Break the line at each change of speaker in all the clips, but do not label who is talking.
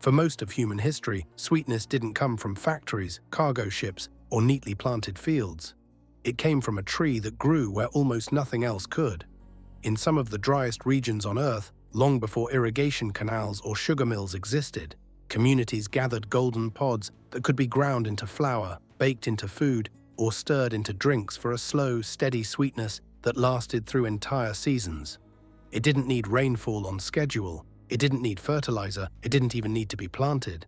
For most of human history, sweetness didn't come from factories, cargo ships, or neatly planted fields. It came from a tree that grew where almost nothing else could. In some of the driest regions on Earth, long before irrigation canals or sugar mills existed, communities gathered golden pods that could be ground into flour, baked into food, or stirred into drinks for a slow, steady sweetness that lasted through entire seasons. It didn't need rainfall on schedule. It didn't need fertilizer. It didn't even need to be planted.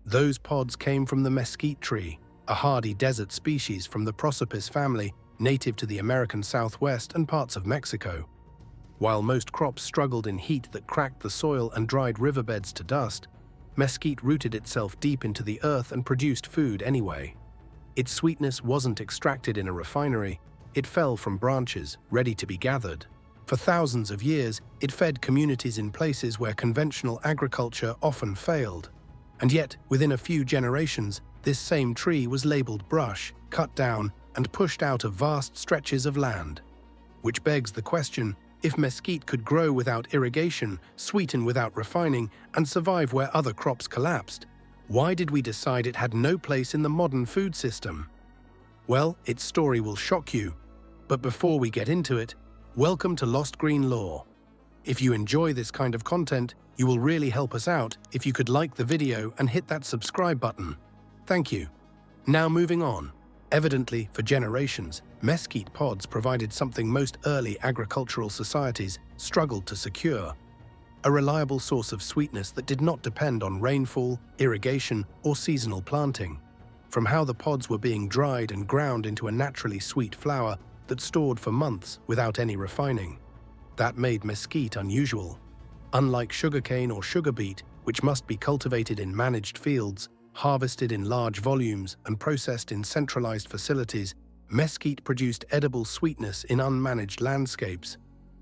Those pods came from the mesquite tree, a hardy desert species from the Prosopis family, native to the American Southwest and parts of Mexico. While most crops struggled in heat that cracked the soil and dried riverbeds to dust, mesquite rooted itself deep into the earth and produced food anyway. Its sweetness wasn't extracted in a refinery. It fell from branches, ready to be gathered. For thousands of years, it fed communities in places where conventional agriculture often failed. And yet, within a few generations, this same tree was labeled brush, cut down, and pushed out of vast stretches of land. Which begs the question, if mesquite could grow without irrigation, sweeten without refining, and survive where other crops collapsed, why did we decide it had no place in the modern food system? Well, its story will shock you. But before we get into it, welcome to Lost Green Lore. If you enjoy this kind of content, you will really help us out if you could like the video and hit that subscribe button. Thank you. Now moving on. Evidently, for generations, mesquite pods provided something most early agricultural societies struggled to secure: a reliable source of sweetness that did not depend on rainfall, irrigation, or seasonal planting. From how the pods were being dried and ground into a naturally sweet flour that stored for months without any refining. That made mesquite unusual. Unlike sugarcane or sugar beet, which must be cultivated in managed fields, harvested in large volumes, and processed in centralized facilities, mesquite produced edible sweetness in unmanaged landscapes.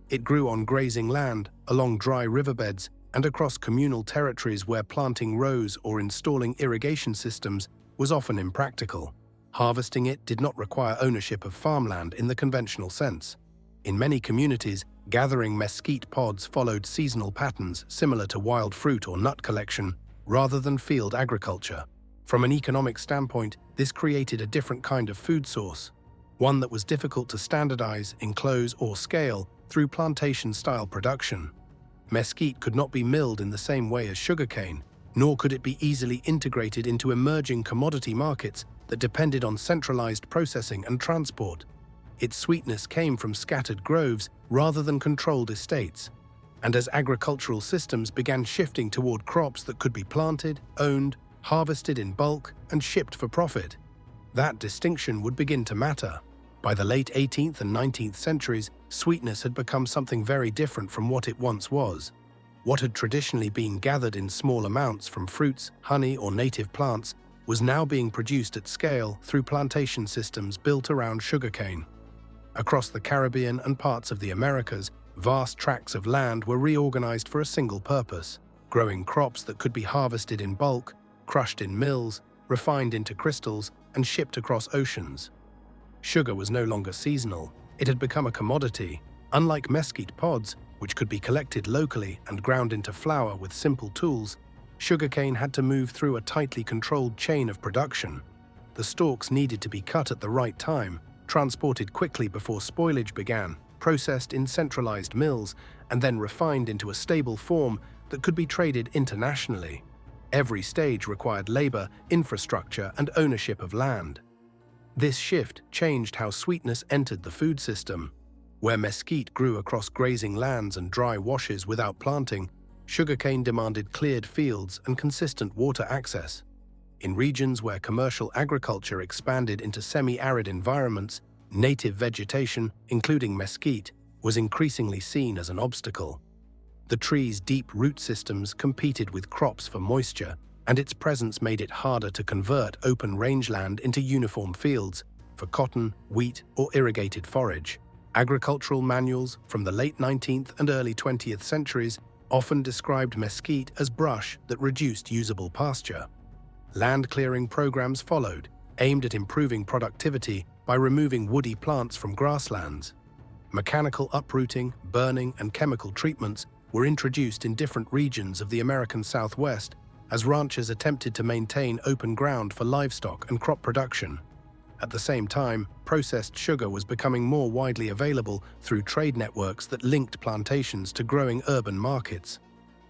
It grew on grazing land, along dry riverbeds, and across communal territories where planting rows or installing irrigation systems was often impractical. Harvesting it did not require ownership of farmland in the conventional sense. In many communities, gathering mesquite pods followed seasonal patterns similar to wild fruit or nut collection, rather than field agriculture. From an economic standpoint, this created a different kind of food source, one that was difficult to standardize, enclose, or scale through plantation-style production. Mesquite could not be milled in the same way as sugarcane, nor could it be easily integrated into emerging commodity markets that depended on centralized processing and transport. Its sweetness came from scattered groves rather than controlled estates. And as agricultural systems began shifting toward crops that could be planted, owned, harvested in bulk, and shipped for profit, that distinction would begin to matter. By the late 18th and 19th centuries, sweetness had become something very different from what it once was. What had traditionally been gathered in small amounts from fruits, honey, or native plants was now being produced at scale through plantation systems built around sugarcane. Across the Caribbean and parts of the Americas, vast tracts of land were reorganized for a single purpose: growing crops that could be harvested in bulk, crushed in mills, refined into crystals, and shipped across oceans. Sugar was no longer seasonal. It had become a commodity. Unlike mesquite pods, which could be collected locally and ground into flour with simple tools, sugarcane had to move through a tightly controlled chain of production. The stalks needed to be cut at the right time, transported quickly before spoilage began, processed in centralized mills, and then refined into a stable form that could be traded internationally. Every stage required labor, infrastructure, and ownership of land. This shift changed how sweetness entered the food system. Where mesquite grew across grazing lands and dry washes without planting, sugarcane demanded cleared fields and consistent water access. In regions where commercial agriculture expanded into semi-arid environments, native vegetation, including mesquite, was increasingly seen as an obstacle. The tree's deep root systems competed with crops for moisture, and its presence made it harder to convert open rangeland into uniform fields for cotton, wheat, or irrigated forage. Agricultural manuals from the late 19th and early 20th centuries often described mesquite as brush that reduced usable pasture. Land clearing programs followed, aimed at improving productivity by removing woody plants from grasslands. Mechanical uprooting, burning, and chemical treatments were introduced in different regions of the American Southwest as ranchers attempted to maintain open ground for livestock and crop production. At the same time, processed sugar was becoming more widely available through trade networks that linked plantations to growing urban markets.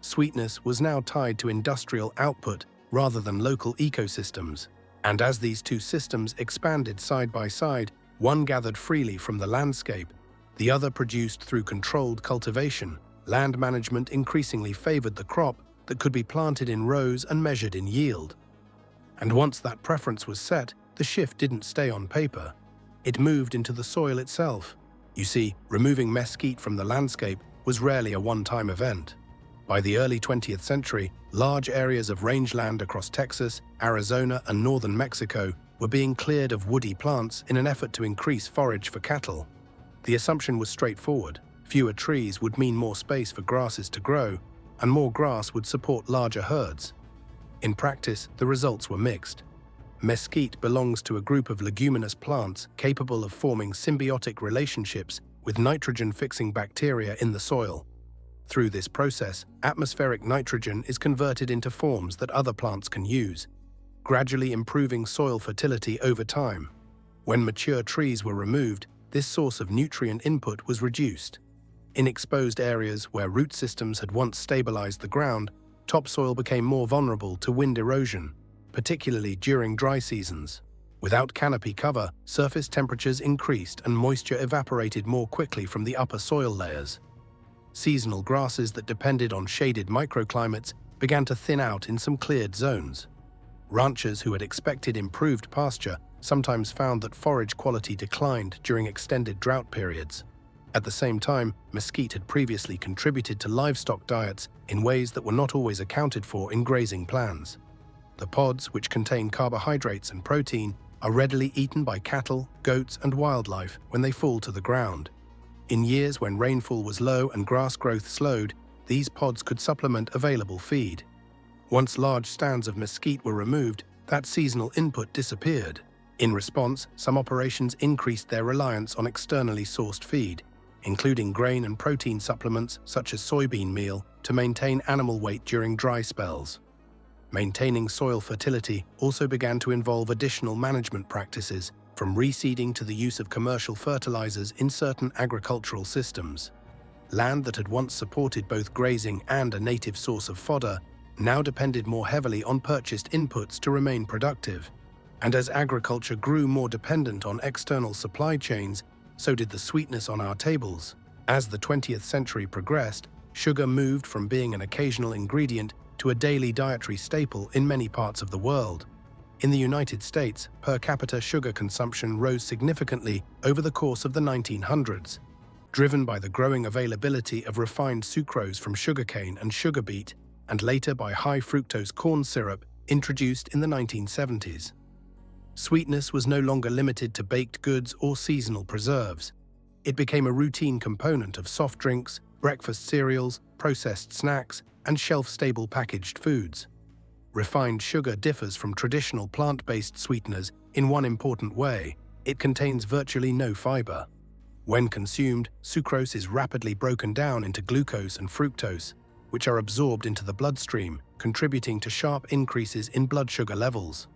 Sweetness was now tied to industrial output rather than local ecosystems. And as these two systems expanded side by side, one gathered freely from the landscape, the other produced through controlled cultivation. Land management increasingly favored the crop that could be planted in rows and measured in yield. And once that preference was set, the shift didn't stay on paper. It moved into the soil itself. You see, removing mesquite from the landscape was rarely a one-time event. By the early 20th century, large areas of rangeland across Texas, Arizona, and northern Mexico were being cleared of woody plants in an effort to increase forage for cattle. The assumption was straightforward. Fewer trees would mean more space for grasses to grow, and more grass would support larger herds. In practice, the results were mixed. Mesquite belongs to a group of leguminous plants capable of forming symbiotic relationships with nitrogen-fixing bacteria in the soil. Through this process, atmospheric nitrogen is converted into forms that other plants can use, gradually improving soil fertility over time. When mature trees were removed, this source of nutrient input was reduced. In exposed areas where root systems had once stabilized the ground, topsoil became more vulnerable to wind erosion, particularly during dry seasons. Without canopy cover, surface temperatures increased and moisture evaporated more quickly from the upper soil layers. Seasonal grasses that depended on shaded microclimates began to thin out in some cleared zones. Ranchers who had expected improved pasture sometimes found that forage quality declined during extended drought periods. At the same time, mesquite had previously contributed to livestock diets in ways that were not always accounted for in grazing plans. The pods, which contain carbohydrates and protein, are readily eaten by cattle, goats, and wildlife when they fall to the ground. In years when rainfall was low and grass growth slowed, these pods could supplement available feed. Once large stands of mesquite were removed, that seasonal input disappeared. In response, some operations increased their reliance on externally sourced feed, including grain and protein supplements such as soybean meal, to maintain animal weight during dry spells. Maintaining soil fertility also began to involve additional management practices, from reseeding to the use of commercial fertilizers in certain agricultural systems. Land that had once supported both grazing and a native source of fodder now depended more heavily on purchased inputs to remain productive. And as agriculture grew more dependent on external supply chains, so did the sweetness on our tables. As the 20th century progressed, sugar moved from being an occasional ingredient to a daily dietary staple in many parts of the world. In the United States, per capita sugar consumption rose significantly over the course of the 1900s, driven by the growing availability of refined sucrose from sugarcane and sugar beet, and later by high-fructose corn syrup introduced in the 1970s. Sweetness was no longer limited to baked goods or seasonal preserves. It became a routine component of soft drinks, breakfast cereals, processed snacks, and shelf-stable packaged foods. Refined sugar differs from traditional plant-based sweeteners in one important way: it contains virtually no fiber. When consumed, sucrose is rapidly broken down into glucose and fructose, which are absorbed into the bloodstream, contributing to sharp increases in blood sugar levels.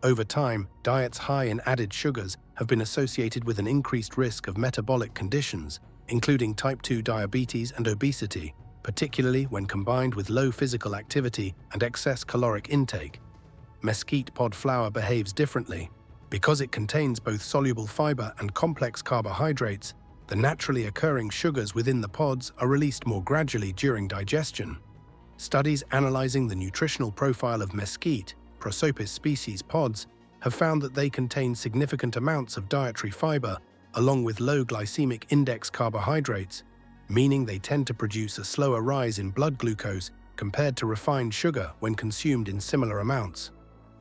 Over time, diets high in added sugars have been associated with an increased risk of metabolic conditions, including type 2 diabetes and obesity, particularly when combined with low physical activity and excess caloric intake. Mesquite pod flour behaves differently. Because it contains both soluble fiber and complex carbohydrates, the naturally occurring sugars within the pods are released more gradually during digestion. Studies analyzing the nutritional profile of mesquite, Prosopis species pods, have found that they contain significant amounts of dietary fiber, along with low glycemic index carbohydrates, meaning they tend to produce a slower rise in blood glucose compared to refined sugar when consumed in similar amounts.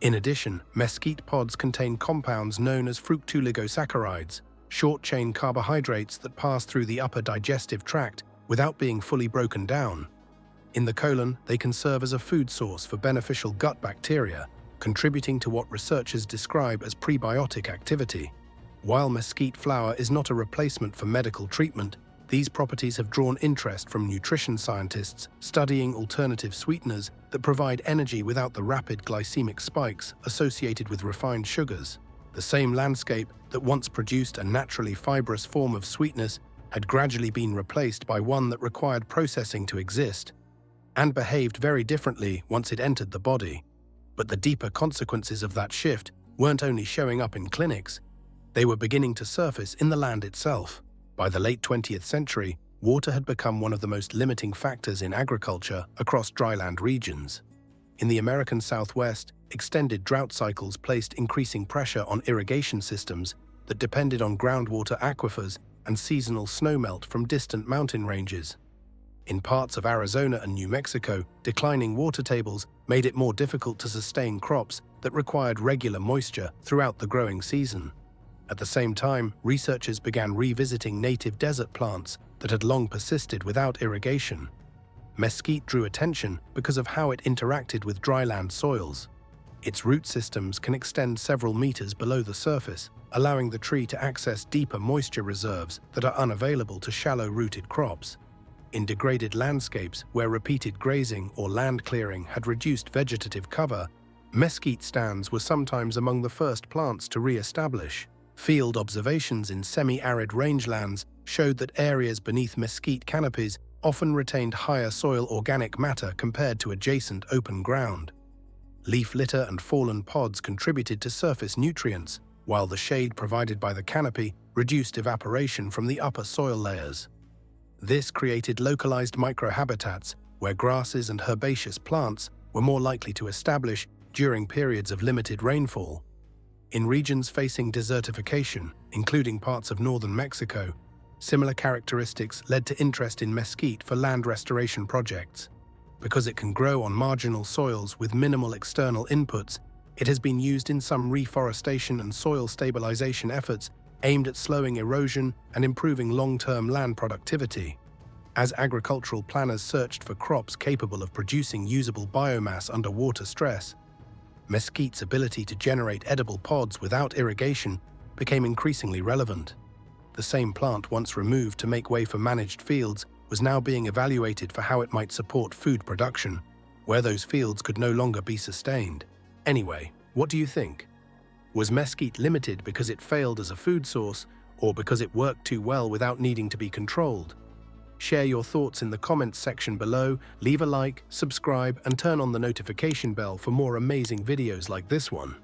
In addition, mesquite pods contain compounds known as fructooligosaccharides, short-chain carbohydrates that pass through the upper digestive tract without being fully broken down. In the colon, they can serve as a food source for beneficial gut bacteria, contributing to what researchers describe as prebiotic activity. While mesquite flour is not a replacement for medical treatment, These properties have drawn interest from nutrition scientists studying alternative sweeteners that provide energy without the rapid glycemic spikes associated with refined sugars. The same landscape that once produced a naturally fibrous form of sweetness had gradually been replaced by one that required processing to exist, and behaved very differently once it entered the body. But the deeper consequences of that shift weren't only showing up in clinics, they were beginning to surface in the land itself. By the late 20th century, water had become one of the most limiting factors in agriculture across dryland regions. In the American Southwest, extended drought cycles placed increasing pressure on irrigation systems that depended on groundwater aquifers and seasonal snowmelt from distant mountain ranges. In parts of Arizona and New Mexico, declining water tables made it more difficult to sustain crops that required regular moisture throughout the growing season. At the same time, researchers began revisiting native desert plants that had long persisted without irrigation. Mesquite drew attention because of how it interacted with dryland soils. Its root systems can extend several meters below the surface, allowing the tree to access deeper moisture reserves that are unavailable to shallow-rooted crops. In degraded landscapes where repeated grazing or land clearing had reduced vegetative cover, mesquite stands were sometimes among the first plants to re-establish. Field observations in semi-arid rangelands showed that areas beneath mesquite canopies often retained higher soil organic matter compared to adjacent open ground. Leaf litter and fallen pods contributed to surface nutrients, while the shade provided by the canopy reduced evaporation from the upper soil layers. This created localized microhabitats where grasses and herbaceous plants were more likely to establish during periods of limited rainfall. In regions facing desertification, including parts of northern Mexico, similar characteristics led to interest in mesquite for land restoration projects. Because it can grow on marginal soils with minimal external inputs, it has been used in some reforestation and soil stabilization efforts aimed at slowing erosion and improving long-term land productivity. As agricultural planners searched for crops capable of producing usable biomass under water stress, mesquite's ability to generate edible pods without irrigation became increasingly relevant. The same plant once removed to make way for managed fields was now being evaluated for how it might support food production, where those fields could no longer be sustained. Anyway, what do you think? Was mesquite limited because it failed as a food source, or because it worked too well without needing to be controlled? Share your thoughts in the comments section below, leave a like, subscribe, and turn on the notification bell for more amazing videos like this one.